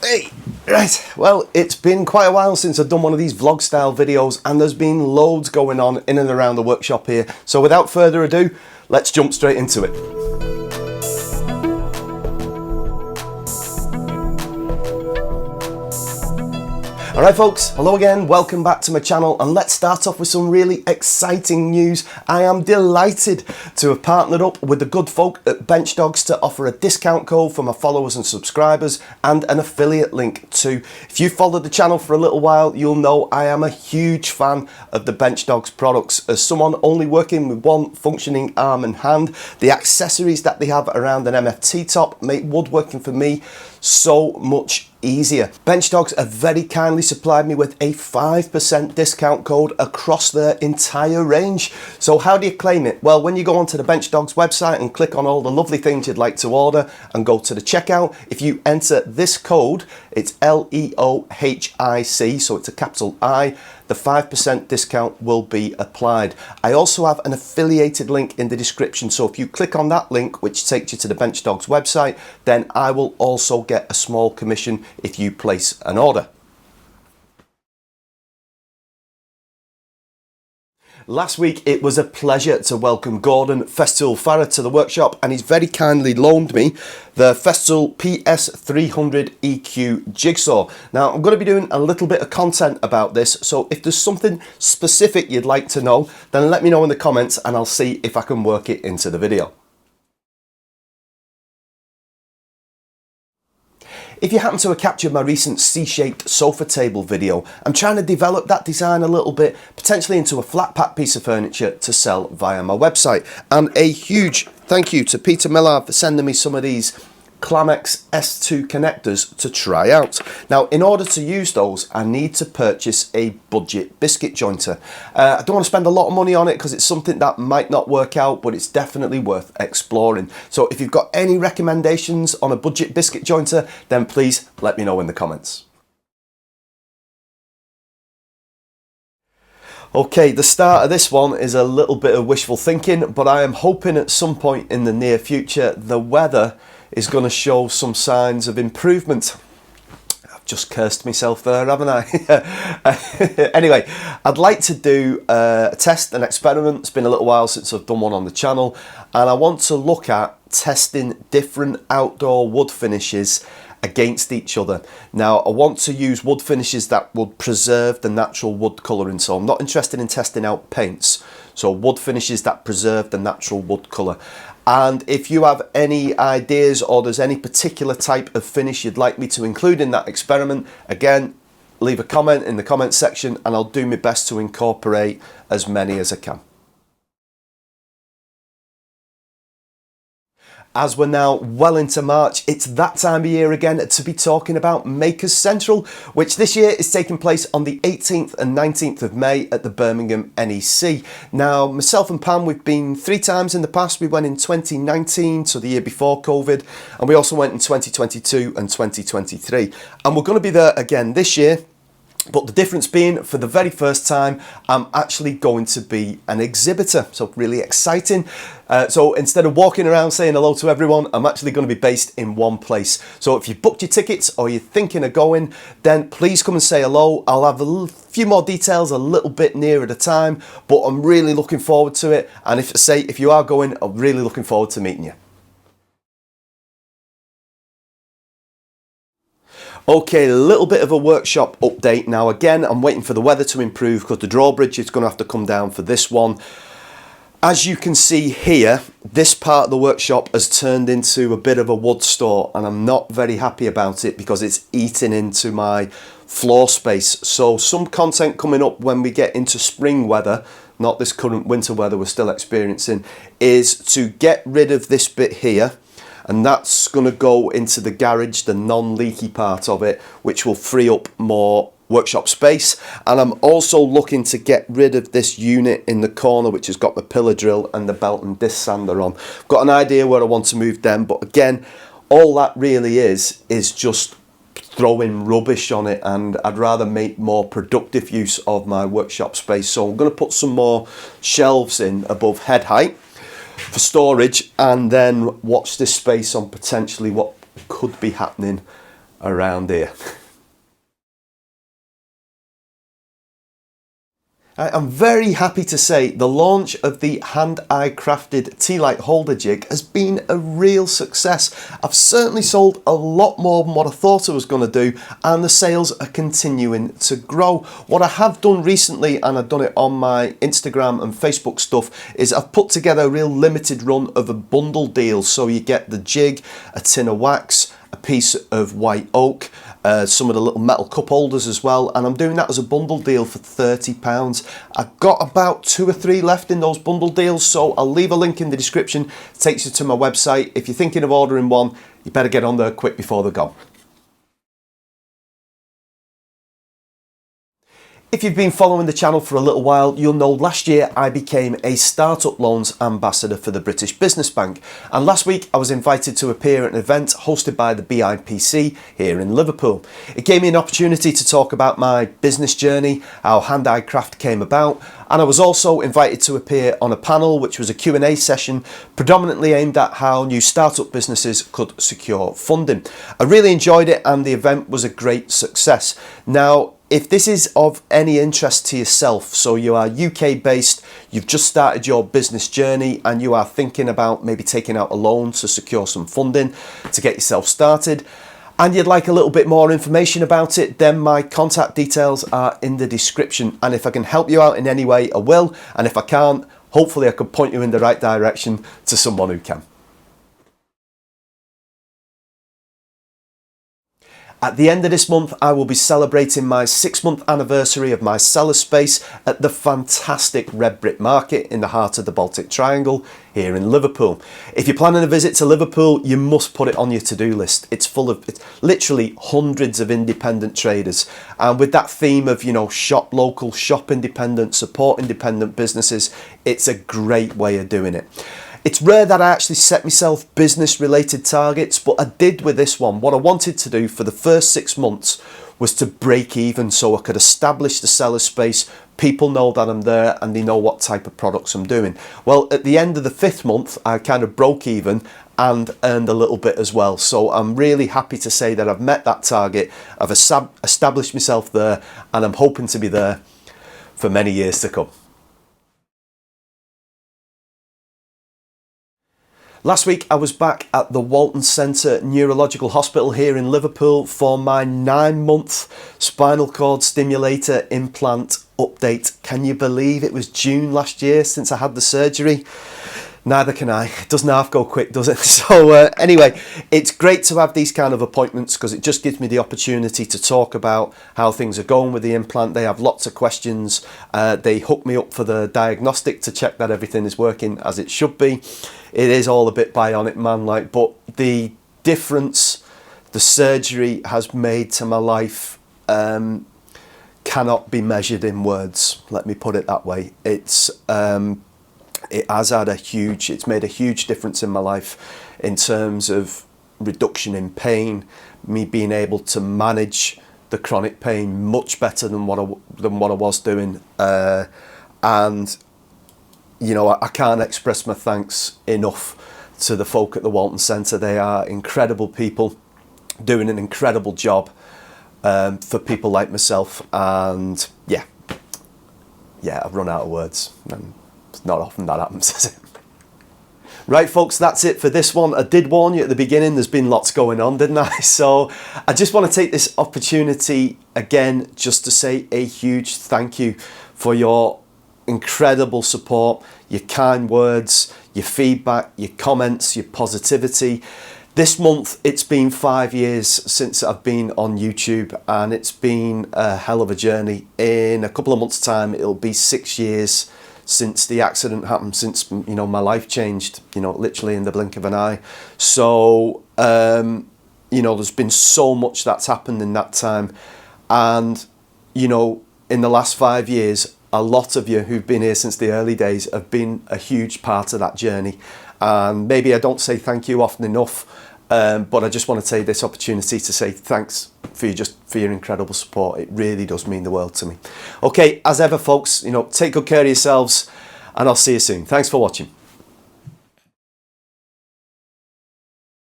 Hey, right, well, it's been quite a while since I've done one of these vlog style videos, and there's been loads going on in and around the workshop here. So without further ado, let's jump straight into it. Alright folks, hello again, welcome back to my channel, and let's start off with some really exciting news. I am delighted to have partnered up with the good folk at Bench Dogs to offer a discount code for my followers and subscribers and an affiliate link too. If you followed the channel for a little while, you'll know I am a huge fan of the Bench Dogs products. As someone only working with one functioning arm and hand, the accessories that they have around an MFT top make woodworking for me so much easier. Bench Dogs have very kindly supplied me with a 5% discount code across their entire range. So how do you claim it? Well, when you go onto the Bench Dogs website and click on all the lovely things you'd like to order and go to the checkout, if you enter this code, it's LEOHIC, so it's a capital I, the 5% discount will be applied. I also have an affiliated link in the description, so if you click on that link, which takes you to the Bench Dogs website, then I will also get a small commission if you place an order. Last week it was a pleasure to welcome Gordon Festool Farah to the workshop, and he's very kindly loaned me the Festool PS300 EQ jigsaw. Now I'm going to be doing a little bit of content about this, so if there's something specific you'd like to know, then let me know in the comments and I'll see if I can work it into the video. If you happen to have captured my recent C-shaped sofa table video, I'm trying to develop that design a little bit, potentially into a flat pack piece of furniture to sell via my website. And a huge thank you to Peter Millard for sending me some of these Clamex S2 connectors to try out. Now, in order to use those, I need to purchase a budget biscuit jointer. I don't want to spend a lot of money on it because it's something that might not work out, but it's definitely worth exploring. So if you've got any recommendations on a budget biscuit jointer, then please let me know in the comments. Okay, the start of this one is a little bit of wishful thinking, but I am hoping at some point in the near future the weather is going to show some signs of improvement. I've just cursed myself there, haven't I? Anyway, I'd like to do a test, an experiment. It's been a little while since I've done one on the channel, and I want to look at testing different outdoor wood finishes against each other. Now, I want to use wood finishes that will preserve the natural wood colouring, so I'm not interested in testing out paints. So wood finishes that preserve the natural wood colour. And if you have any ideas or there's any particular type of finish you'd like me to include in that experiment, again, leave a comment in the comment section and I'll do my best to incorporate as many as I can. As we're now well into March, it's that time of year again to be talking about Makers Central, which this year is taking place on the 18th and 19th of May at the Birmingham NEC. Now, myself and Pam, we've been 3 times in the past. We went in 2019, so the year before COVID, and we also went in 2022 and 2023. And we're going to be there again this year. But the difference being, for the very first time, I'm actually going to be an exhibitor. So really exciting. So instead of walking around saying hello to everyone, I'm actually going to be based in one place. So if you've booked your tickets or you're thinking of going, then please come and say hello. I'll have a few more details a little bit nearer the time, but I'm really looking forward to it. And if you are going, I'm really looking forward to meeting you. Okay, a little bit of a workshop update now. Again, I'm waiting for the weather to improve because the drawbridge is going to have to come down for this one. As you can see here, this part of the workshop has turned into a bit of a wood store, and I'm not very happy about it because it's eating into my floor space. So some content coming up when we get into spring weather, not this current winter weather we're still experiencing, is to get rid of this bit here. And that's going to go into the garage, the non-leaky part of it, which will free up more workshop space. And I'm also looking to get rid of this unit in the corner, which has got the pillar drill and the belt and disc sander on. I've got an idea where I want to move them, but again, all that really is just throwing rubbish on it, and I'd rather make more productive use of my workshop space. So I'm going to put some more shelves in above head height for storage, and then watch this space on potentially what could be happening around here. I'm very happy to say the launch of the hand-eye crafted Tealight Holder Jig has been a real success. I've certainly sold a lot more than what I thought I was going to do, and the sales are continuing to grow. What I have done recently, and I've done it on my Instagram and Facebook stuff, is I've put together a real limited run of a bundle deal. So you get the jig, a tin of wax, a piece of white oak, some of the little metal cup holders as well, and I'm doing that as a bundle deal for £30. I've got about 2 or 3 left in those bundle deals, so I'll leave a link in the description. It takes you to my website. If you're thinking of ordering one, you better get on there quick before they're gone. If you've been following the channel for a little while, you'll know last year I became a Startup Loans Ambassador for the British Business Bank, and last week I was invited to appear at an event hosted by the BIPC here in Liverpool. It gave me an opportunity to talk about my business journey, how hand-eye craft came about, and I was also invited to appear on a panel which was a Q&A session predominantly aimed at how new startup businesses could secure funding. I really enjoyed it and the event was a great success. Now, if this is of any interest to yourself, so you are UK based, you've just started your business journey and you are thinking about maybe taking out a loan to secure some funding to get yourself started, and you'd like a little bit more information about it, then my contact details are in the description, and if I can help you out in any way, I will, and if I can't, hopefully I could point you in the right direction to someone who can. At the end of this month, I will be celebrating my 6-month anniversary of my cellar space at the fantastic Red Brit Market in the heart of the Baltic Triangle here in Liverpool. If you're planning a visit to Liverpool, you must put it on your to-do list. It's literally hundreds of independent traders. And with that theme of, shop local, shop independent, support independent businesses, it's a great way of doing it. It's rare that I actually set myself business related targets, but I did with this one. What I wanted to do for the first 6 months was to break even so I could establish the cellar space. People know that I'm there and they know what type of products I'm doing. Well, at the end of the 5th month, I kind of broke even and earned a little bit as well. So I'm really happy to say that I've met that target. I've established myself there and I'm hoping to be there for many years to come. Last week I was back at the Walton Centre Neurological Hospital here in Liverpool for my 9-month spinal cord stimulator implant update. Can you believe it was June last year since I had the surgery? Neither can I. It doesn't half go quick, does it? So anyway, it's great to have these kind of appointments because it just gives me the opportunity to talk about how things are going with the implant. They have lots of questions. They hook me up for the diagnostic to check that everything is working as it should be. It is all a bit bionic man-like, but the difference the surgery has made to my life cannot be measured in words. Let me put it that way. It has had it's made a huge difference in my life in terms of reduction in pain, me being able to manage the chronic pain much better than what I was doing, and I can't express my thanks enough to the folk at the Walton Centre. They are incredible people doing an incredible job for people like myself, and yeah, I've run out of words, and it's not often that happens, is it? Right folks, that's it for this one. I did warn you at the beginning, there's been lots going on, didn't I? So I just want to take this opportunity again just to say a huge thank you for your incredible support, your kind words, your feedback, your comments, your positivity. This month it's been 5 years since I've been on YouTube, and it's been a hell of a journey. In a couple of months' time it'll be 6 years since the accident happened, since my life changed, literally in the blink of an eye. So there's been so much that's happened in that time, and in the last 5 years, a lot of you who've been here since the early days have been a huge part of that journey. And maybe I don't say thank you often enough, but I just want to take this opportunity to say thanks for your incredible support. It really does mean the world to me. Okay, as ever folks, take good care of yourselves, and I'll see you soon. Thanks for watching.